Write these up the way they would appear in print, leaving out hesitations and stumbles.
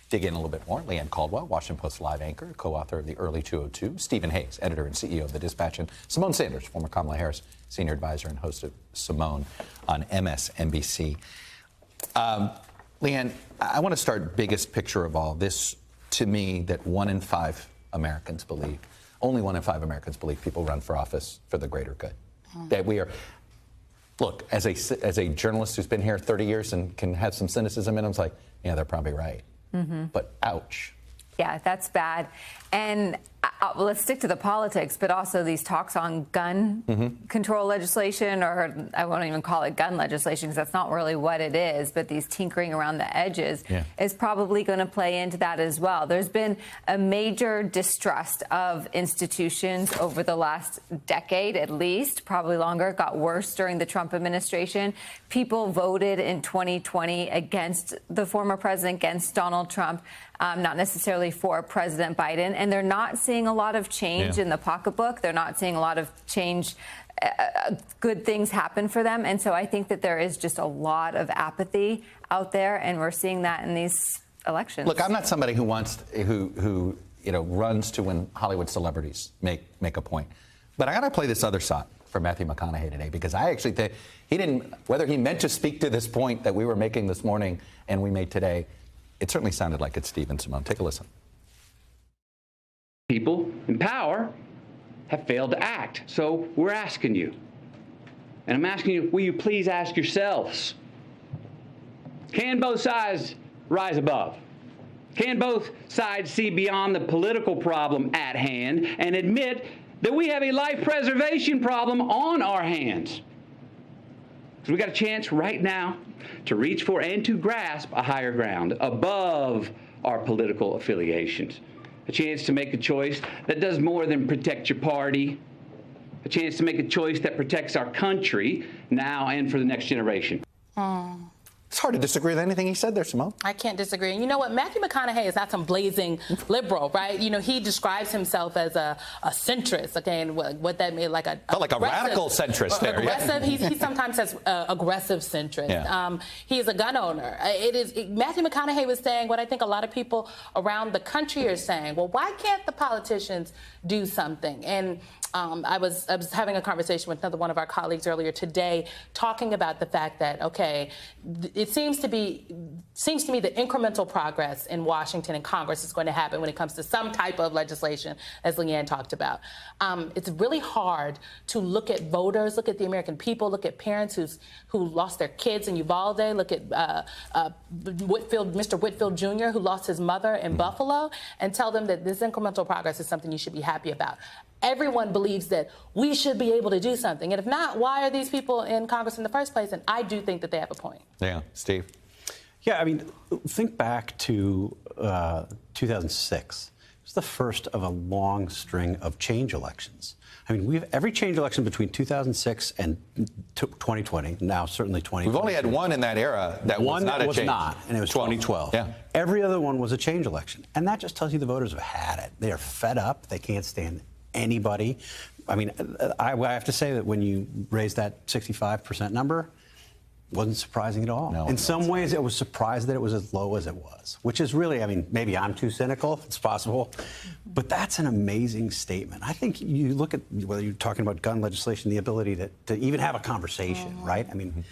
dig in a little bit more. Leigh Caldwell, Washington Post Live anchor, co-author of the Early 202. Stephen Hayes, editor and CEO of The Dispatch. And Symone Sanders, former Kamala Harris senior advisor and host of Symone on MSNBC. Leigh, I want to start biggest picture of all this. To me, that 1 in 5 Americans believe, only 1 in 5 Americans believe people run for office for the greater good. That we are, look, as a journalist who's been here 30 years and can have some cynicism in him, it's like, yeah, they're probably right. But ouch. Yeah, that's bad. And let's stick to the politics, but also these talks on gun control legislation, or I won't even call it gun legislation because that's not really what it is, but these tinkering around the edges is probably going to play into that as well. There's been a major distrust of institutions over the last decade, at least, probably longer. It got worse during the Trump administration. People voted in 2020 against the former president, against Donald Trump, not necessarily for President Biden. And they're not seeing a lot of change in the pocketbook. They're not seeing a lot of change, good things happen for them. And so I think that there is just a lot of apathy out there, and we're seeing that in these elections. Look, I'm not somebody who wants who runs to when Hollywood celebrities make a point. But I got to play this other side for Matthew McConaughey today, because I actually think he didn't, whether he meant to speak to this point that we were making this morning and we made today, it certainly sounded like it's Steve and Symone. Take a listen. People in power have failed to act. So we're asking you, and I'm asking you, will you please ask yourselves, can both sides rise above? Can both sides see beyond the political problem at hand and admit that we have a life preservation problem on our hands? Because we got a chance right now to reach for and to grasp a higher ground above our political affiliations. A chance to make a choice that does more than protect your party. A chance to make a choice that protects our country now and for the next generation. It's hard to disagree with anything he said there, Symone. I can't disagree. And you know what? Matthew McConaughey is not some blazing liberal, right? You know, he describes himself as a centrist. Okay, and what that means, like a radical centrist there. Aggressive. He sometimes says aggressive centrist. Yeah. He is a gun owner. Matthew McConaughey was saying what I think a lot of people around the country are saying. Well, why can't the politicians do something? And I was having a conversation with another one of our colleagues earlier today, talking about the fact that, okay, it seems to me that incremental progress in Washington and Congress is going to happen when it comes to some type of legislation, as Leigh talked about. It's really hard to look at voters, look at the American people, look at parents who lost their kids in Uvalde, look at Mr. Whitfield Jr., who lost his mother in Buffalo, and tell them that this incremental progress is something you should be happy about. Everyone believes that we should be able to do something. And if not, why are these people in Congress in the first place? And I do think that they have a point. Yeah. Steve? Yeah, I mean, think back to 2006. It was the first of a long string of change elections. I mean, we have every change election between 2006 and 2020, now certainly 2020. We've only had one in that era that was not a change. One that was not, and it was 2012. Yeah. Every other one was a change election. And that just tells you the voters have had it. They are fed up. They can't stand anybody. I mean, I have to say that when you raised that 65% number, wasn't surprising at all. No, in some ways, I was surprised that it was as low as it was, which is really, I mean, maybe I'm too cynical. It's possible. But that's an amazing statement. I think you look at whether you're talking about gun legislation, the ability to even have a conversation, right? I mean,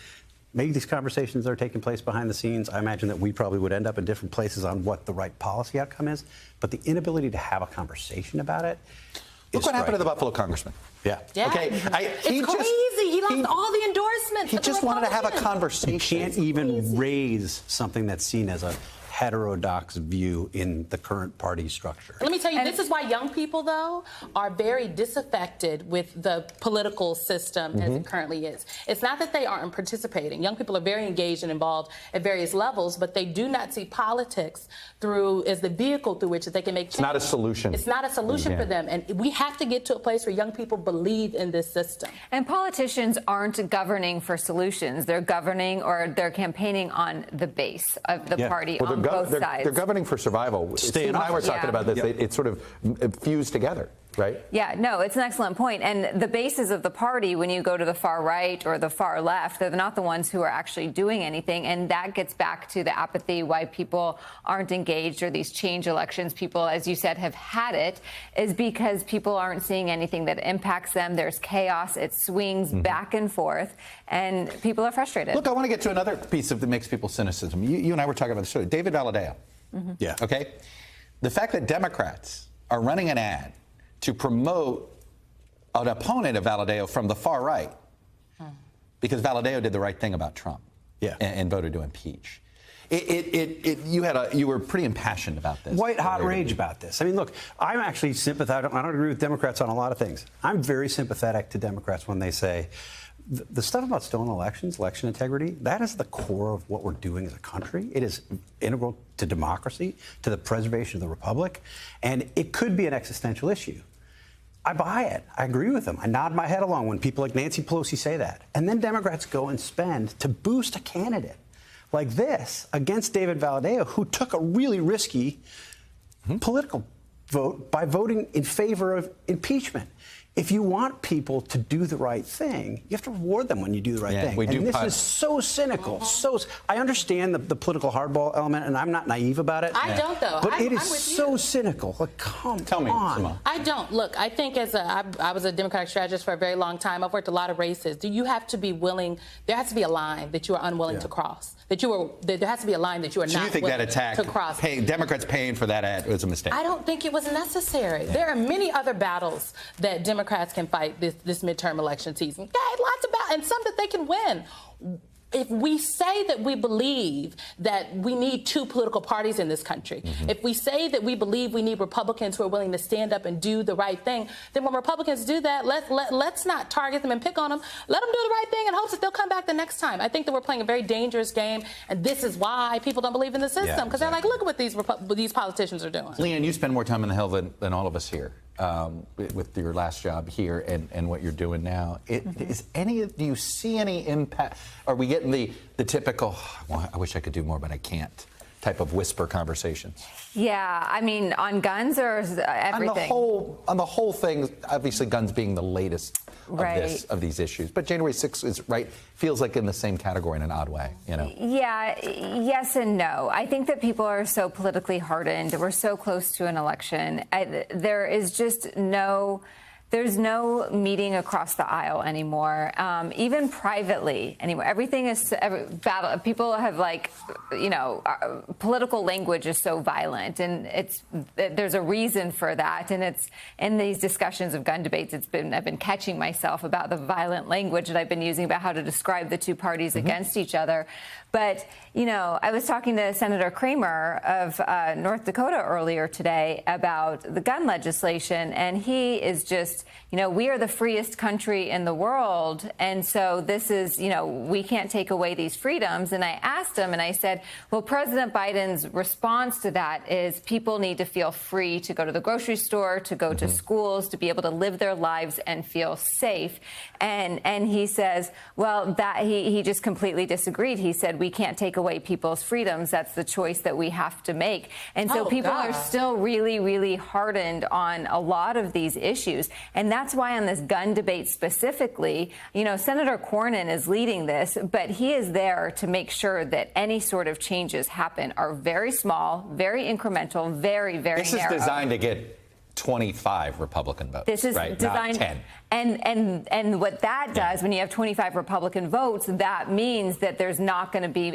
maybe these conversations are taking place behind the scenes. I imagine that we probably would end up in different places on what the right policy outcome is. But the inability to have a conversation about it. Look what happened to the Buffalo congressman. Yeah. Okay. It's crazy. He lost all the endorsements. He just wanted to have a conversation. You can't even raise something that's seen as a heterodox view in the current party structure. Let me tell you, this is why young people, though, are very disaffected with the political system as it currently is. It's not that they aren't participating. Young people are very engaged and involved at various levels, but they do not see politics as the vehicle through which they can make change. It's not a solution. It's not a solution for them. And we have to get to a place where young people believe in this system. And politicians aren't governing for solutions. They're governing, or they're campaigning on the base of the party on both sides. They're governing for survival. Steve and I were talking about this. It's sort of fused together. right? Yeah, no, it's an excellent point. And the bases of the party, when you go to the far right or the far left, they're not the ones who are actually doing anything. And that gets back to the apathy, why people aren't engaged, or these change elections. People, as you said, have had it, is because people aren't seeing anything that impacts them. There's chaos. It swings back and forth, and people are frustrated. Look, I want to get to another piece that makes people cynicism. You and I were talking about this earlier. David Valadao. Yeah. Okay? The fact that Democrats are running an ad to promote an opponent of Valadao from the far right, because Valadao did the right thing about Trump, and voted to impeach. You were pretty impassioned about this. White hot rage about this. I mean, look, I'm actually sympathetic. I don't agree with Democrats on a lot of things. I'm very sympathetic to Democrats when they say the stuff about stolen elections, election integrity, that is the core of what we're doing as a country. It is integral to democracy, to the preservation of the republic, and it could be an existential issue. I buy it. I agree with them. I nod my head along when people like Nancy Pelosi say that. And then Democrats go and spend to boost a candidate like this against David Valadao, who took a really risky political vote by voting in favor of impeachment. If you want people to do the right thing, you have to reward them when you do the right thing. And this is so cynical. I understand the political hardball element, and I'm not naive about it. I don't, though. But it is I'm with so you. cynical. Like, Tell me, on. Symone. I don't. Look, I think I was a Democratic strategist for a very long time. I've worked a lot of races. You have to be willing, there has to be a line that you are unwilling to cross. There has to be a line that you are not willing to cross. Democrats paying for that ad was a mistake? I don't think it was necessary. There are many other battles that Democrats can fight this midterm election season. Okay, lots of battles, and some that they can win. If we say that we believe that we need two political parties in this country, if we say that we believe we need Republicans who are willing to stand up and do the right thing, then when Republicans do that, let's not target them and pick on them. Let them do the right thing in hopes that they'll come back the next time. I think that we're playing a very dangerous game, and this is why people don't believe in the system, because they're like, look at what these politicians are doing. Leigh, you spend more time in the Hill than all of us here. With your last job here and what you're doing now, do you see any impact? Are we getting the typical, well, I wish I could do more, but I can't, type of whisper conversations? Yeah, I mean, on guns or everything? On the whole thing, obviously guns being the latest of these issues. But January 6th is feels like in the same category in an odd way, you know? Yeah, yes and no. I think that people are so politically hardened. We're so close to an election. There is just there's no meeting across the aisle anymore, even privately anymore. Everything is battle. People have political language is so violent, and there's a reason for that. And it's in these discussions of gun debates. I've been catching myself about the violent language that I've been using about how to describe the two parties against each other. But, I was talking to Senator Kramer of North Dakota earlier today about the gun legislation, and he is just, we are the freest country in the world, and so this is, we can't take away these freedoms. And I asked him, and I said, well, President Biden's response to that is people need to feel free to go to the grocery store, to go to schools, to be able to live their lives and feel safe. And he says, well, that he just completely disagreed. He said, we can't take away people's freedoms. That's the choice that we have to make. And so people are still really, really hardened on a lot of these issues. And that's why on this gun debate specifically, Senator Cornyn is leading this, but he is there to make sure that any sort of changes happen are very small, very incremental, very, very narrow. This is designed to get 25 Republican votes. This is designed, not 10. And what that does, when you have 25 Republican votes, that means that there's not going to be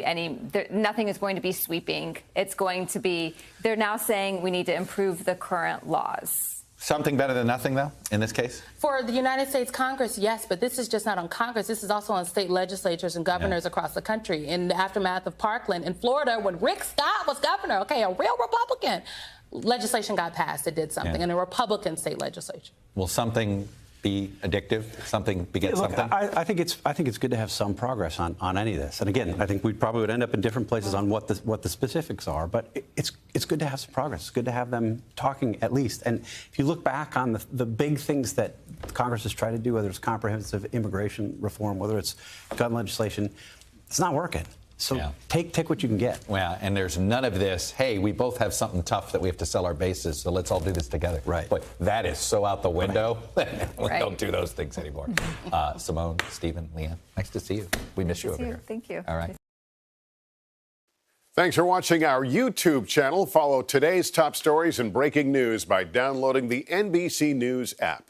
nothing is going to be sweeping. It's going to be, they're now saying we need to improve the current laws. Something better than nothing, though, in this case? For the United States Congress, yes, but this is just not on Congress. This is also on state legislatures and governors across the country. In the aftermath of Parkland in Florida, when Rick Scott was governor, a real Republican, legislation got passed that did something in a Republican state legislature. Will something be addictive? Something beget something? I think it's good to have some progress on any of this. And again, I think we probably would end up in different places on what the specifics are. But it's good to have some progress. It's good to have them talking at least. And if you look back on the big things that Congress has tried to do, whether it's comprehensive immigration reform, whether it's gun legislation, it's not working. So Yeah. take what you can get. Well, and there's none of this, hey, we both have something tough that we have to sell our bases, so let's all do this together. Right. But that is so out the window. We Right. don't do those things anymore. Symone, Stephen, Leanne, nice to see you. We miss you over here. Thank you. All right. Thanks for watching our YouTube channel. Follow today's top stories and breaking news by downloading the NBC News app.